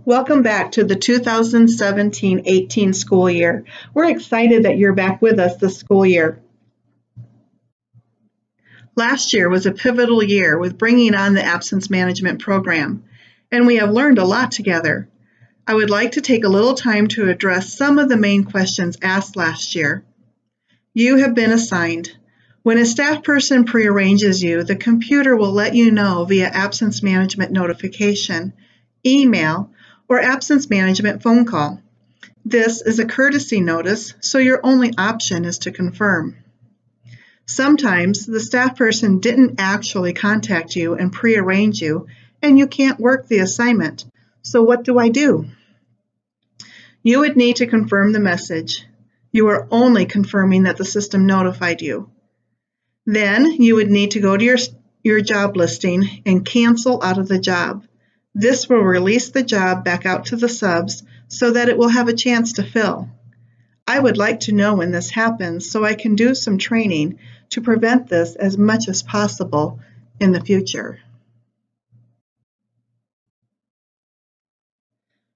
Welcome back to the 2017-18 school year. We're excited that you're back with us this school year. Last year was a pivotal year with bringing on the absence management program, and we have learned a lot together. I would like to take a little time to address some of the main questions asked last year. You have been assigned. When a staff person prearranges you, the computer will let you know via absence management notification, email, or absence management phone call. This is a courtesy notice, so your only option is to confirm. Sometimes the staff person didn't actually contact you and prearrange you, and you can't work the assignment. So what do I do? You would need to confirm the message. You are only confirming that the system notified you. Then you would need to go to your job listing and cancel out of the job. This will release the job back out to the subs so that it will have a chance to fill. I would like to know when this happens so I can do some training to prevent this as much as possible in the future.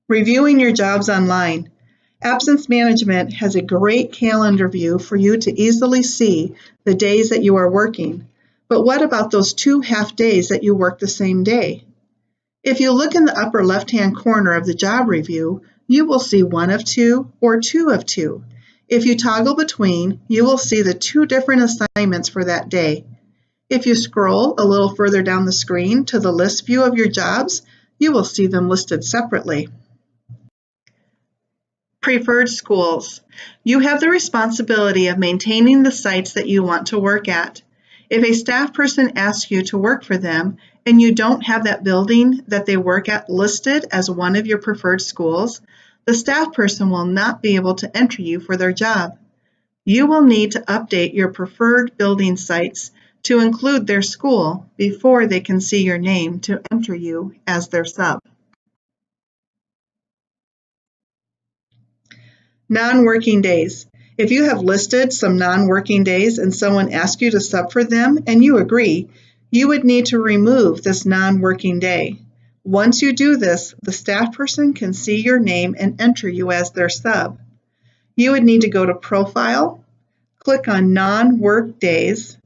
Reviewing your jobs online. Absence management has a great calendar view for you to easily see the days that you are working. But what about those 2 half days that you work the same day? If you look in the upper left-hand corner of the job review, you will see 1 of 2 or 2 of 2. If you toggle between, you will see the 2 different assignments for that day. If you scroll a little further down the screen to the list view of your jobs, you will see them listed separately. Preferred schools. You have the responsibility of maintaining the sites that you want to work at. If a staff person asks you to work for them and you don't have that building that they work at listed as one of your preferred schools, the staff person will not be able to enter you for their job. You will need to update your preferred building sites to include their school before they can see your name to enter you as their sub. Non-working days. If you have listed some non-working days and someone asks you to sub for them and you agree, you would need to remove this non-working day. Once you do this, the staff person can see your name and enter you as their sub. You would need to go to Profile, click on Non-Work Days,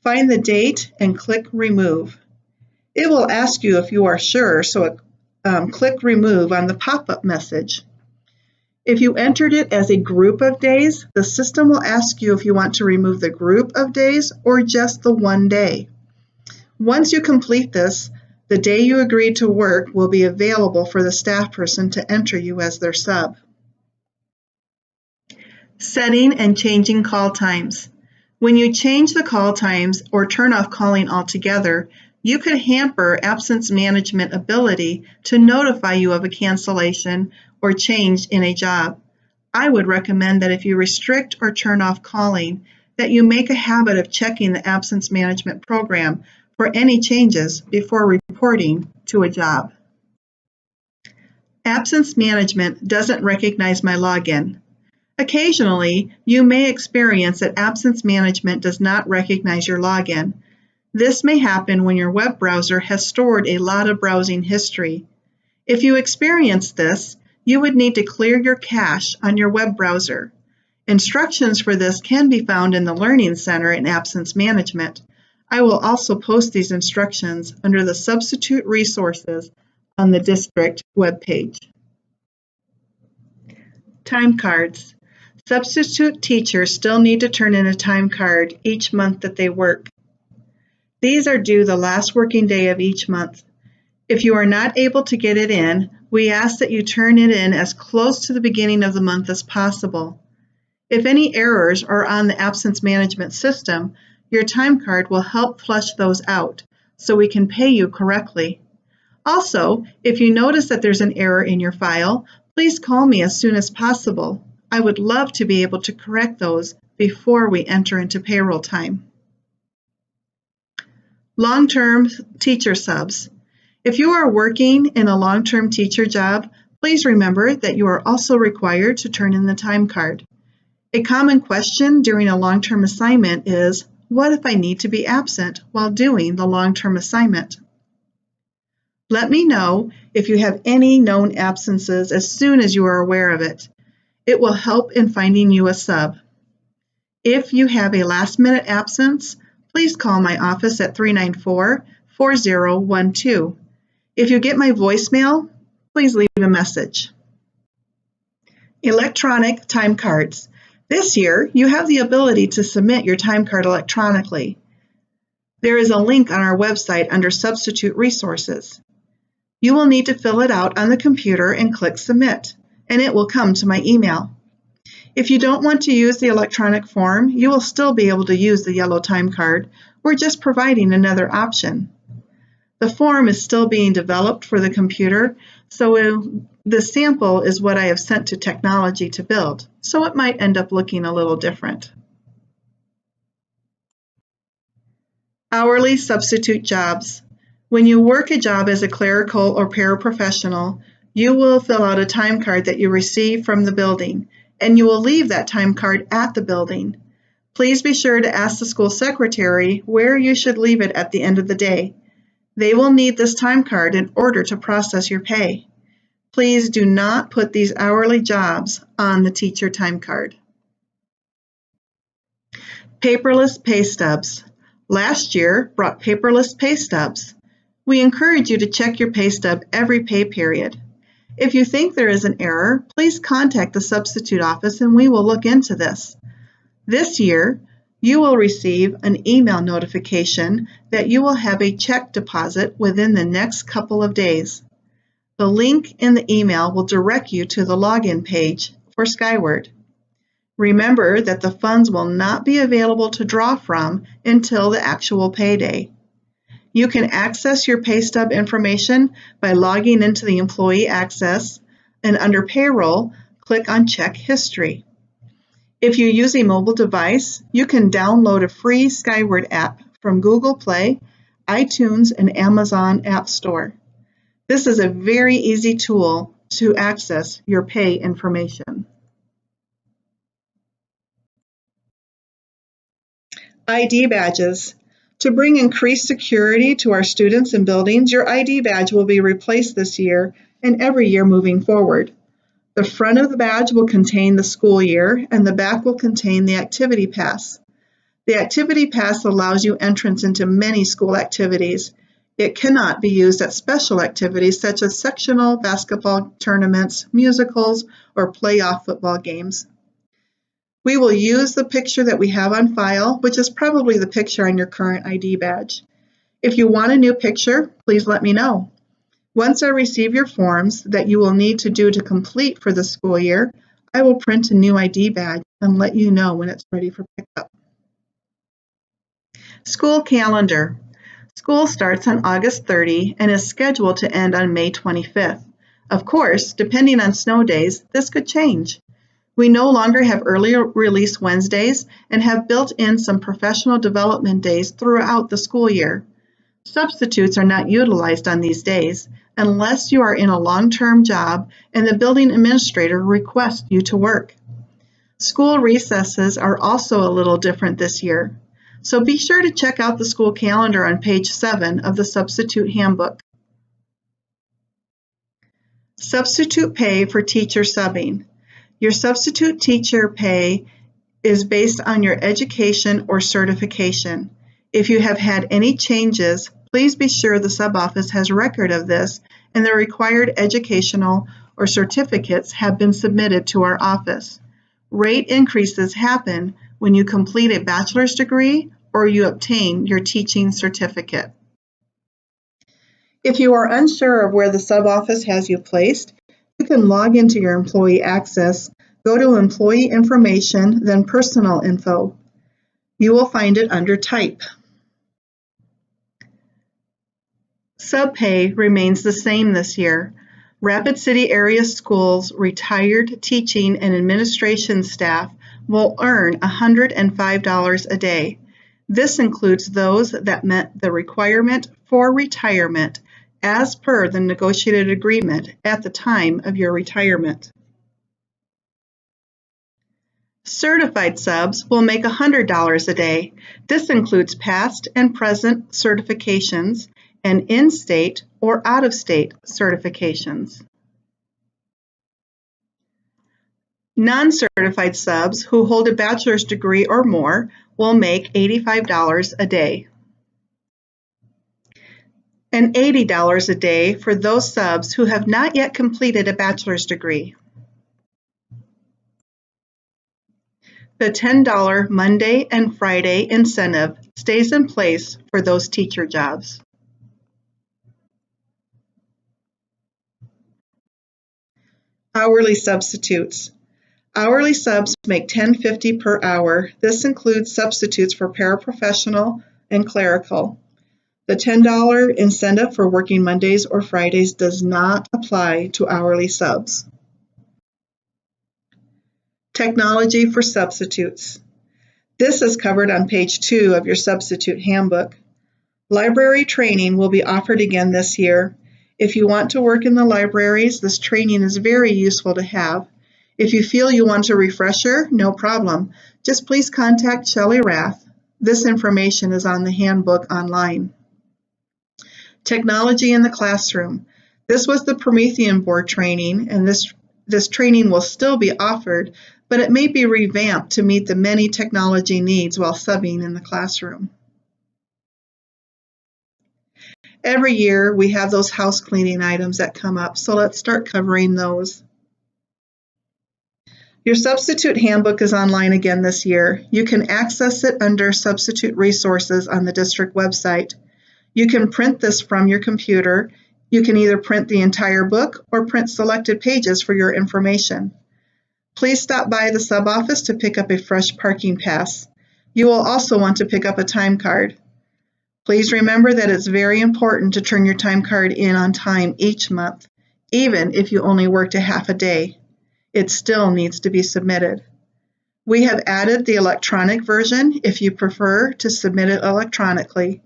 find the date and click Remove. It will ask you if you are sure, so click Remove on the pop-up message. If you entered it as a group of days, the system will ask you if you want to remove the group of days or just the one day. Once you complete this, the day you agreed to work will be available for the staff person to enter you as their sub. Setting and changing call times. When you change the call times or turn off calling altogether, you could hamper absence management ability to notify you of a cancellation or change in a job. I would recommend that if you restrict or turn off calling, that you make a habit of checking the absence management program for any changes before reporting to a job. Absence management doesn't recognize my login. Occasionally, you may experience that absence management does not recognize your login. This may happen when your web browser has stored a lot of browsing history. If you experience this, you would need to clear your cache on your web browser. Instructions for this can be found in the Learning Center in Absence Management. I will also post these instructions under the Substitute Resources on the district webpage. Time cards. Substitute teachers still need to turn in a time card each month that they work. These are due the last working day of each month. If you are not able to get it in, we ask that you turn it in as close to the beginning of the month as possible. If any errors are on the absence management system, your time card will help flush those out so we can pay you correctly. Also, if you notice that there's an error in your file, please call me as soon as possible. I would love to be able to correct those before we enter into payroll time. Long-term teacher subs. If you are working in a long-term teacher job, please remember that you are also required to turn in the time card. A common question during a long-term assignment is, what if I need to be absent while doing the long-term assignment? Let me know if you have any known absences as soon as you are aware of it. It will help in finding you a sub. If you have a last-minute absence, please call my office at 394-4012. If you get my voicemail, please leave a message. Electronic time cards. This year, you have the ability to submit your time card electronically. There is a link on our website under Substitute Resources. You will need to fill it out on the computer and click Submit, and it will come to my email. If you don't want to use the electronic form, you will still be able to use the yellow time card. We're just providing another option. The form is still being developed for the computer, so the sample is what I have sent to technology to build, so it might end up looking a little different. Hourly substitute jobs. When you work a job as a clerical or paraprofessional, you will fill out a time card that you receive from the building, and you will leave that time card at the building. Please be sure to ask the school secretary where you should leave it at the end of the day. They will need this time card in order to process your pay. Please do not put these hourly jobs on the teacher time card. Paperless pay stubs. Last year brought paperless pay stubs. We encourage you to check your pay stub every pay period. If you think there is an error, please contact the substitute office and we will look into this. This year, you will receive an email notification that you will have a check deposit within the next couple of days. The link in the email will direct you to the login page for Skyward. Remember that the funds will not be available to draw from until the actual payday. You can access your pay stub information by logging into the Employee Access, and under Payroll, click on Check History. If you use a mobile device, you can download a free Skyward app from Google Play, iTunes, and Amazon App Store. This is a very easy tool to access your pay information. ID badges. To bring increased security to our students and buildings, your ID badge will be replaced this year and every year moving forward. The front of the badge will contain the school year and the back will contain the activity pass. The activity pass allows you entrance into many school activities. It cannot be used at special activities such as sectional basketball tournaments, musicals, or playoff football games. We will use the picture that we have on file, which is probably the picture on your current ID badge. If you want a new picture, please let me know. Once I receive your forms that you will need to do to complete for the school year, I will print a new ID badge and let you know when it's ready for pickup. School calendar. School starts on August 30 and is scheduled to end on May 25th. Of course, depending on snow days, this could change. We no longer have early release Wednesdays and have built in some professional development days throughout the school year. Substitutes are not utilized on these days unless you are in a long-term job and the building administrator requests you to work. School recesses are also a little different this year, so be sure to check out the school calendar on page 7 of the Substitute Handbook. Substitute pay for teacher subbing. Your substitute teacher pay is based on your education or certification. If you have had any changes, please be sure the sub-office has record of this and the required educational or certificates have been submitted to our office. Rate increases happen when you complete a bachelor's degree or you obtain your teaching certificate. If you are unsure of where the sub-office has you placed, you can log into your Employee Access, go to Employee Information, then Personal Info. You will find it under Type. Subpay remains the same this year. Rapid City Area Schools retired teaching and administration staff will earn $105 a day. This includes those that met the requirement for retirement as per the negotiated agreement at the time of your retirement. Certified subs will make $100 a day. This includes past and present certifications and in-state or out-of-state certifications. Non-certified subs who hold a bachelor's degree or more will make $85 a day, and $80 a day for those subs who have not yet completed a bachelor's degree. The $10 Monday and Friday incentive stays in place for those teacher jobs. Hourly substitutes. Hourly subs make $10.50 per hour. This includes substitutes for paraprofessional and clerical. The $10 incentive for working Mondays or Fridays does not apply to hourly subs. Technology for substitutes. This is covered on page 2 of your substitute handbook. Library training will be offered again this year. If you want to work in the libraries, this training is very useful to have. If you feel you want a refresher, no problem. Just please contact Shelley Rath. This information is on the handbook online. Technology in the classroom. This was the Promethean board training, and this training will still be offered, but it may be revamped to meet the many technology needs while subbing in the classroom. Every year we have those house cleaning items that come up, so let's start covering those. Your substitute handbook is online again this year. You can access it under Substitute Resources on the district website. You can print this from your computer. You can either print the entire book or print selected pages for your information. Please stop by the sub-office to pick up a fresh parking pass. You will also want to pick up a time card. Please remember that it's very important to turn your time card in on time each month, even if you only worked a half a day. It still needs to be submitted. We have added the electronic version if you prefer to submit it electronically.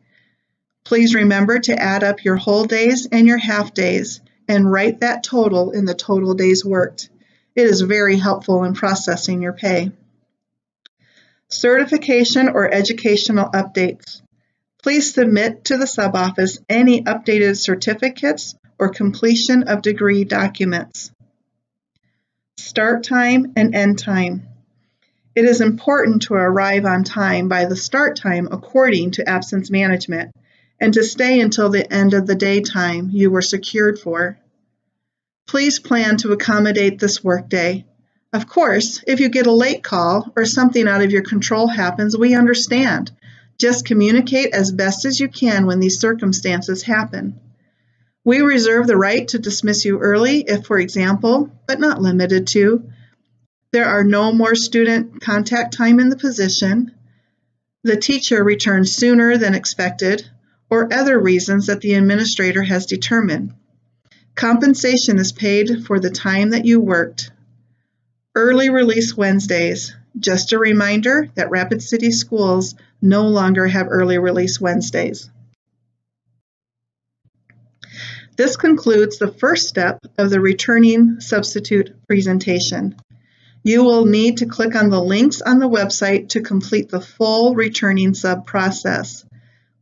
Please remember to add up your whole days and your half days and write that total in the total days worked. It is very helpful in processing your pay. Certification or educational updates. Please submit to the sub-office any updated certificates or completion of degree documents. Start time and end time. It is important to arrive on time by the start time according to absence management and to stay until the end of the daytime you were secured for. Please plan to accommodate this workday. Of course, if you get a late call or something out of your control happens, we understand. Just communicate as best as you can when these circumstances happen. We reserve the right to dismiss you early if, for example, but not limited to, there are no more student contact time in the position, the teacher returns sooner than expected, or other reasons that the administrator has determined. Compensation is paid for the time that you worked. Early release Wednesdays. Just a reminder that Rapid City Schools no longer have early release Wednesdays. This concludes the first step of the returning substitute presentation. You will need to click on the links on the website to complete the full returning sub process.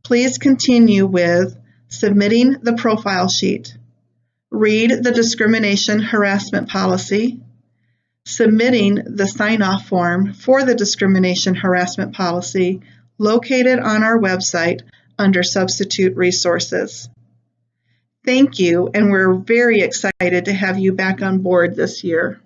Please continue with submitting the profile sheet, read the discrimination harassment policy, submitting the sign-off form for the discrimination harassment policy located on our website under Substitute Resources. Thank you, and we're very excited to have you back on board this year.